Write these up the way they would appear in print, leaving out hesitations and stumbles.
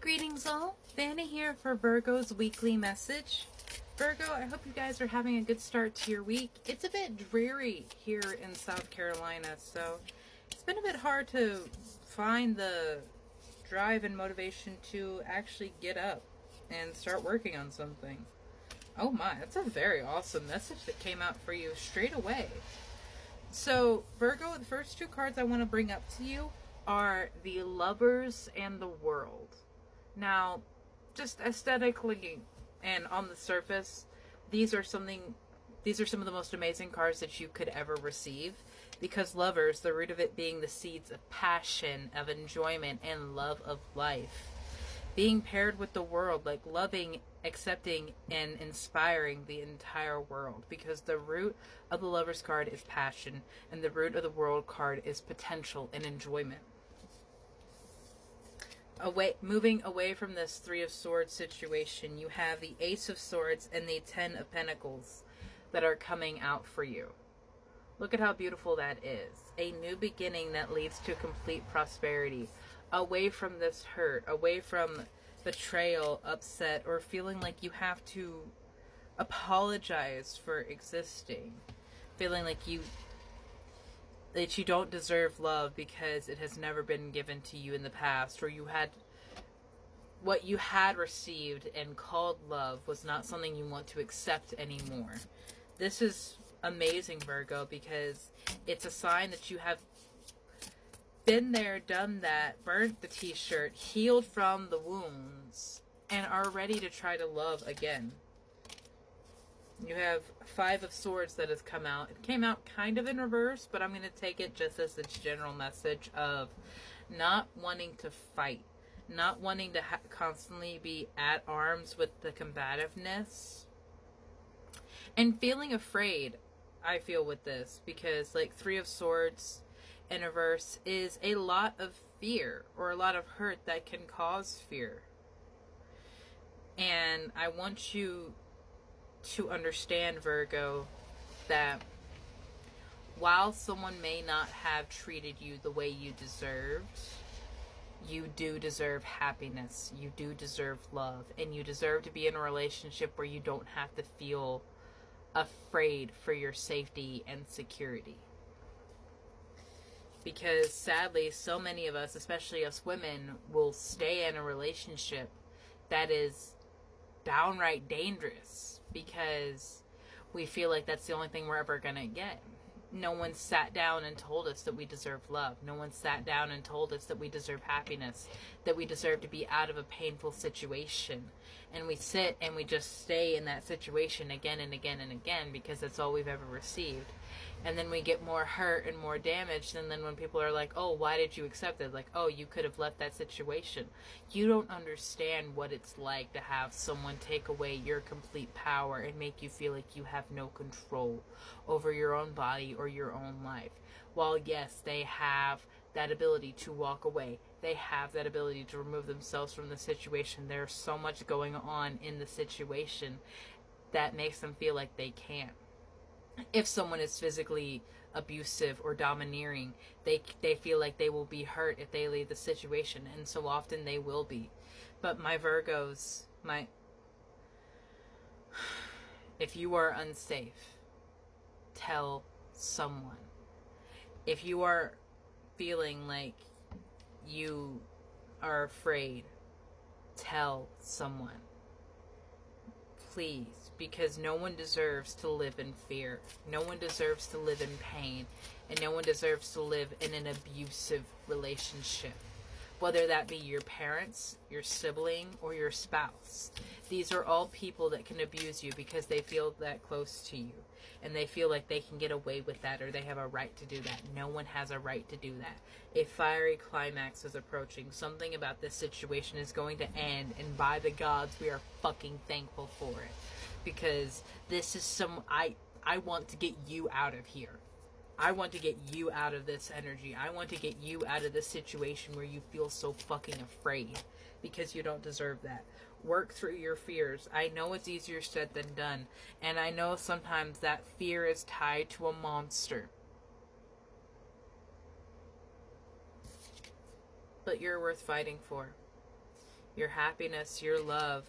Greetings all, Vanna here for Virgo's weekly message. Virgo, I hope you guys are having a good start to your week. It's a bit dreary here in South Carolina, so it's been a bit hard to find the drive and motivation to actually get up and start working on something. Oh my, that's a very awesome message that came out for you straight away. So, Virgo, the first two cards I want to bring up to you are the Lovers and the World. Now, just aesthetically and on the surface, these are some of the most amazing cards that you could ever receive, because lovers, the root of it being the seeds of passion, of enjoyment, and love of life. Being paired with the world, like loving, accepting, and inspiring the entire world, because the root of the Lovers card is passion, and the root of the World card is potential and enjoyment. Moving away from this Three of Swords situation, you have the Ace of Swords and the Ten of Pentacles that are coming out for you. Look at how beautiful that is. A new beginning that leads to complete prosperity. Away from this hurt, away from betrayal, upset, or feeling like you have to apologize for existing. Feeling like that you don't deserve love because it has never been given to you in the past, or what you had received and called love was not something you want to accept anymore. This is amazing, Virgo, because it's a sign that you have been there, done that, burnt the t-shirt, healed from the wounds, and are ready to try to love again. You have Five of Swords that has come out. It came out kind of in reverse, but I'm going to take it just as its general message of not wanting to fight, not wanting to constantly be at arms with the combativeness, and feeling afraid, I feel, with this, because like Three of Swords in reverse is a lot of fear or a lot of hurt that can cause fear. And I want you to understand, Virgo, that while someone may not have treated you the way you deserved, you do deserve happiness, you do deserve love, and you deserve to be in a relationship where you don't have to feel afraid for your safety and security. Because sadly, so many of us, especially us women, will stay in a relationship that is downright dangerous because we feel like that's the only thing we're ever going to get. No one sat down and told us that we deserve love. No one sat down and told us that we deserve happiness, that we deserve to be out of a painful situation. And we sit and we just stay in that situation again and again and again because that's all we've ever received. And then we get more hurt and more damaged. And then when people are like, oh, why did you accept it? Like, oh, you could have left that situation. You don't understand what it's like to have someone take away your complete power and make you feel like you have no control over your own body or your own life. While yes, they have that ability to walk away, they have that ability to remove themselves from the situation. There's so much going on in the situation that makes them feel like they can't. If someone is physically abusive or domineering, they feel like they will be hurt if they leave the situation, and so often they will be. But my Virgos, if you are unsafe, tell someone. If you are feeling like you are afraid, tell someone. Please, because no one deserves to live in fear. No one deserves to live in pain. And no one deserves to live in an abusive relationship. Whether that be your parents, your sibling, or your spouse. These are all people that can abuse you because they feel that close to you. And they feel like they can get away with that, or they have a right to do that. No one has a right to do that. A fiery climax is approaching. Something about this situation is going to end, and by the gods, we are fucking thankful for it. Because this is I want to get you out of here. I want to get you out of this energy. I want to get you out of this situation where you feel so fucking afraid, because you don't deserve that. Work through your fears. I know it's easier said than done, and I know sometimes that fear is tied to a monster. But you're worth fighting for. your happiness, your love,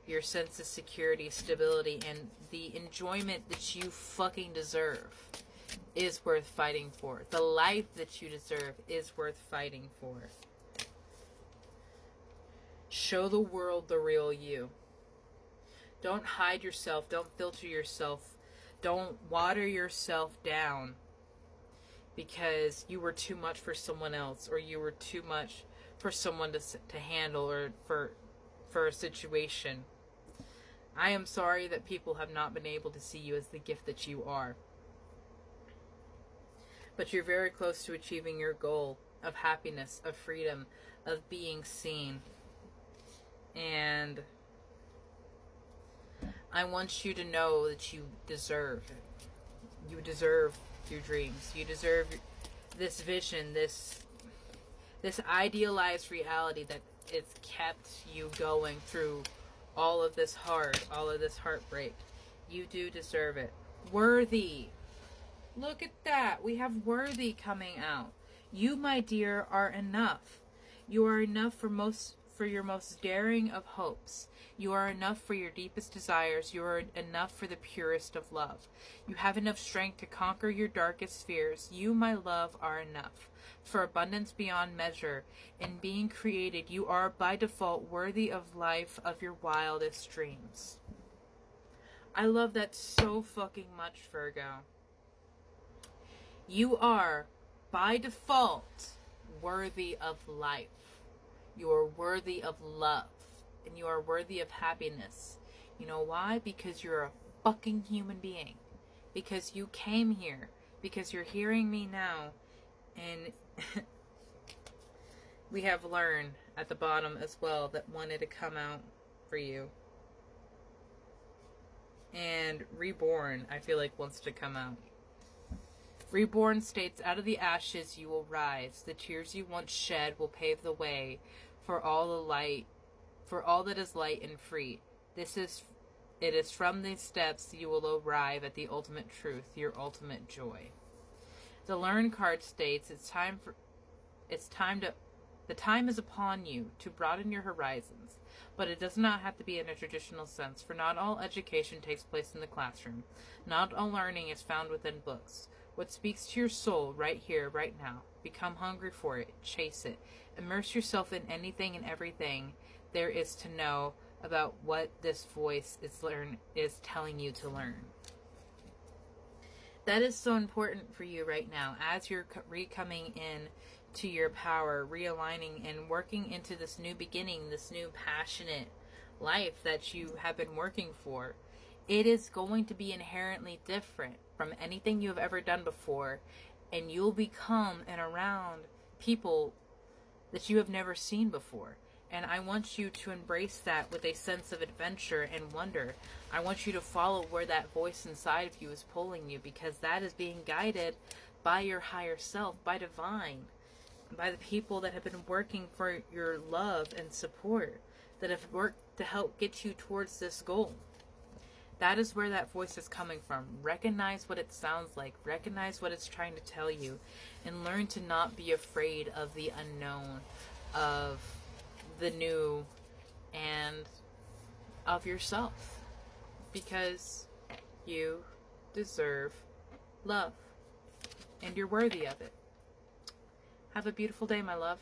your sense of security, stability, and the enjoyment that you fucking deserve is worth fighting for. The life that you deserve is worth fighting for. Show the world the real you. Don't hide yourself. Don't filter yourself. Don't water yourself down because you were too much for someone else, or you were too much for someone to handle, or for a situation. I am sorry that people have not been able to see you as the gift that you are. But you're very close to achieving your goal of happiness, of freedom, of being seen. And I want you to know that you deserve it. You deserve your dreams. You deserve this vision, this idealized reality that it's kept you going through all of this heartbreak. You do deserve it. Worthy. Look at that. We have worthy coming out. You, my dear, are enough. You are enough for your most daring of hopes. You are enough for your deepest desires. You are enough for the purest of love. You have enough strength to conquer your darkest fears. You, my love, are enough for abundance beyond measure. In being created, you are by default worthy of life of your wildest dreams. I love that so fucking much, Virgo. You are, by default, worthy of life. You are worthy of love. And you are worthy of happiness. You know why? Because you're a fucking human being. Because you came here. Because you're hearing me now. And we have learned at the bottom as well that wanted to come out for you. And reborn, I feel like, wants to come out. Reborn states, out of the ashes you will rise. The tears you once shed will pave the way for all that is light and free. It is from these steps you will arrive at the ultimate truth, your ultimate joy. The Learn card states, the time is upon you to broaden your horizons, but it does not have to be in a traditional sense, for not all education takes place in the classroom. Not all learning is found within books. What speaks to your soul right here, right now. Become hungry for it. Chase it. Immerse yourself in anything and everything there is to know about what this voice is telling you to learn. That is so important for you right now as you're coming in to your power, realigning and working into this new beginning, this new passionate life that you have been working for. It is going to be inherently different from anything you have ever done before, and you'll become and around people that you have never seen before. And I want you to embrace that with a sense of adventure and wonder. I want you to follow where that voice inside of you is pulling you, because that is being guided by your higher self, by divine, by the people that have been working for your love and support, that have worked to help get you towards this goal. That is where that voice is coming from. Recognize what it sounds like. Recognize what it's trying to tell you. And learn to not be afraid of the unknown, of the new, and of yourself. Because you deserve love. And you're worthy of it. Have a beautiful day, my love.